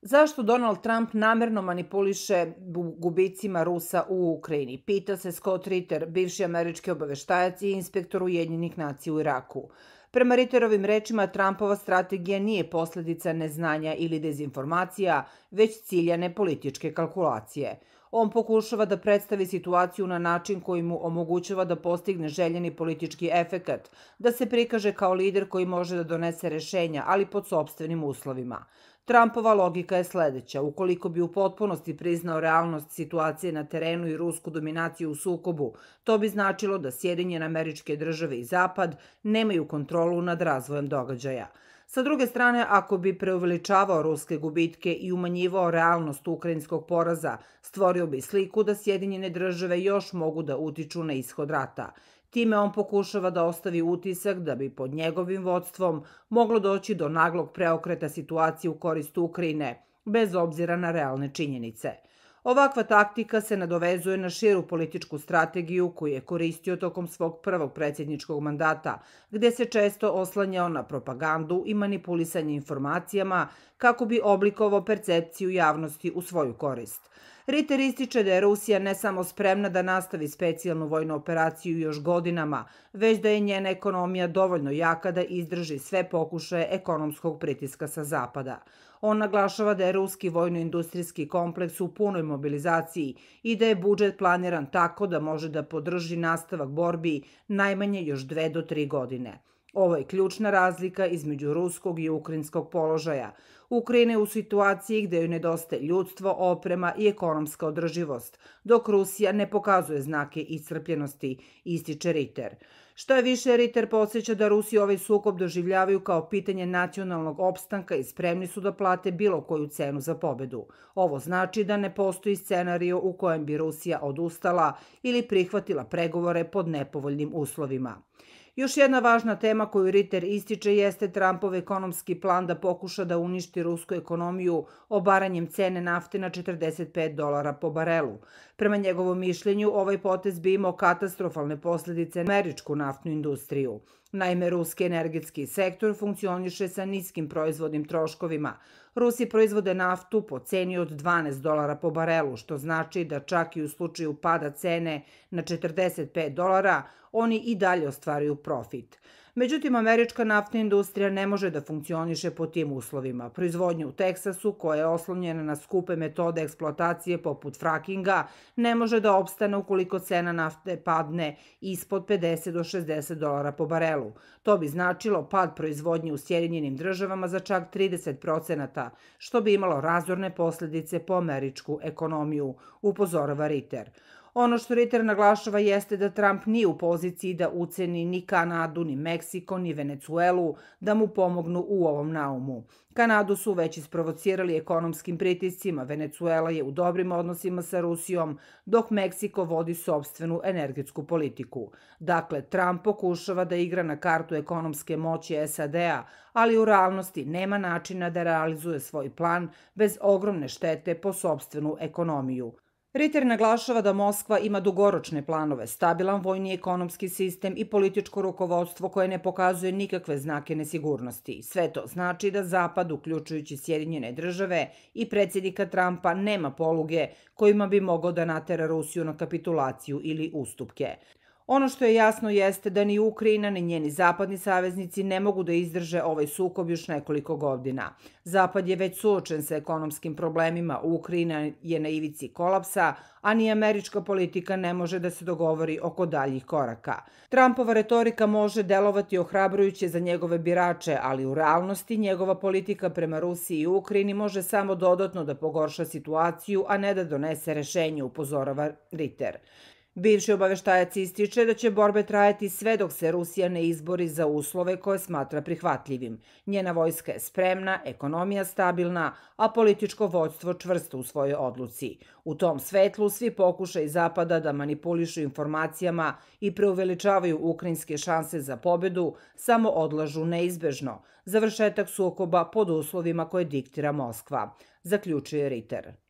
Zašto Donald Trump namerno manipuliše gubicima Rusa u Ukrajini? Pita se Scott Ritter, bivši američki obaveštajac i inspektor Ujedinjenih nacija u Iraku. Prema Ritterovim rečima, Trumpova strategija nije posledica neznanja ili dezinformacija, već ciljane političke kalkulacije. On pokušava da predstavi situaciju na način koji mu omogućava da postigne željeni politički efekat, da se prikaže kao lider koji može da donese rešenja, ali pod sopstvenim uslovima. Trumpova logika je sledeća: ukoliko bi u potpunosti priznao realnost situacije na terenu i rusku dominaciju u sukobu, to bi značilo da Sjedinjene Američke Države i Zapad nemaju kontrolu nad razvojem događaja. Sa druge strane, ako bi preuveličavao ruske gubitke i umanjivao realnost ukrajinskog poraza, stvorio bi sliku da Sjedinjene Države još mogu da utiču na ishod rata. Time on pokušava da ostavi utisak da bi pod njegovim vodstvom moglo doći do naglog preokreta situacije u korist Ukrajine, bez obzira na realne činjenice. Ovakva taktika se nadovezuje na širu političku strategiju koju je koristio tokom svog prvog predsjedničkog mandata, gde se često oslanjao na propagandu i manipulisanje informacijama kako bi oblikovao percepciju javnosti u svoju korist. Ritter ističe da je Rusija ne samo spremna da nastavi specijalnu vojnu operaciju još godinama, već da je njena ekonomija dovoljno jaka da izdrži sve pokušaje ekonomskog pritiska sa zapada. On naglašava da je ruski vojno-industrijski kompleks u punoj mobilizaciji i da je budžet planiran tako da može da podrži nastavak borbi najmanje još 2 do 3 godine. Ovo je ključna razlika između ruskog i ukrajinskog položaja. Ukrajina je u situaciji gde joj nedostaje ljudstvo, oprema i ekonomska održivost, dok Rusija ne pokazuje znake iscrpljenosti, ističe Ritter. Šta je više, Ritter podsjeća da Rusi ovaj sukob doživljavaju kao pitanje nacionalnog opstanka i spremni su da plate bilo koju cenu za pobedu. Ovo znači da ne postoji scenario u kojem bi Rusija odustala ili prihvatila pregovore pod nepovoljnim uslovima. Još jedna važna tema koju Ritter ističe jeste Trumpov ekonomski plan da pokuša da uništi rusku ekonomiju obaranjem cene nafte na $45 po barelu. Prema njegovom mišljenju, ovaj potez bi imao katastrofalne posledice na američku naftnu industriju. Naime, ruski energetski sektor funkcioniše sa niskim proizvodnim troškovima. Rusi proizvode naftu po ceni od $12 po barelu, što znači da čak i u slučaju pada cene na $45, oni i dalje ostvaruju profit. Međutim, američka naftna industrija ne može da funkcioniše po tim uslovima. Proizvodnja u Teksasu, koja je oslonjena na skupe metode eksploatacije poput frakinga, ne može da opstane ukoliko cena nafte padne ispod $50 do $60 po barelu. To bi značilo pad proizvodnje u Sjedinjenim Državama za čak 30%, što bi imalo razorne posledice po američku ekonomiju, upozorava Ritter. Ono što Ritter naglašava jeste da Trump nije u poziciji da uceni ni Kanadu, ni Meksiko, ni Venecuelu da mu pomognu u ovom naumu. Kanadu su već isprovocirali ekonomskim pritiscima, Venecuela je u dobrim odnosima sa Rusijom, dok Meksiko vodi sopstvenu energetsku politiku. Dakle, Trump pokušava da igra na kartu ekonomske moći SAD-a, ali u realnosti nema načina da realizuje svoj plan bez ogromne štete po sopstvenu ekonomiju. Ritter naglašava da Moskva ima dugoročne planove, stabilan vojni i ekonomski sistem i političko rukovodstvo koje ne pokazuje nikakve znake nesigurnosti. Sve to znači da Zapad, uključujući Sjedinjene Države i predsjednika Trumpa, nema poluge kojima bi mogao da natera Rusiju na kapitulaciju ili ustupke. Ono što je jasno jeste da ni Ukrajina ni njeni zapadni saveznici ne mogu da izdrže ovaj sukob još nekoliko godina. Zapad je već suočen sa ekonomskim problemima, Ukrajina je na ivici kolapsa, a ni američka politika ne može da se dogovori oko daljih koraka. Trumpova retorika može delovati ohrabrujuće za njegove birače, ali u realnosti njegova politika prema Rusiji i Ukrajini može samo dodatno da pogorša situaciju, a ne da donese rešenje, upozorava Ritter. Bivši obaveštajac ističe da će borbe trajati sve dok se Rusija ne izbori za uslove koje smatra prihvatljivim. Njena vojska je spremna, ekonomija stabilna, a političko vođstvo čvrsto u svojoj odluci. U tom svetlu svi pokušaji Zapada da manipulišu informacijama i preuveličavaju ukrajinske šanse za pobedu samo odlažu neizbežno završetak sukoba pod uslovima koje diktira Moskva, zaključuje Ritter.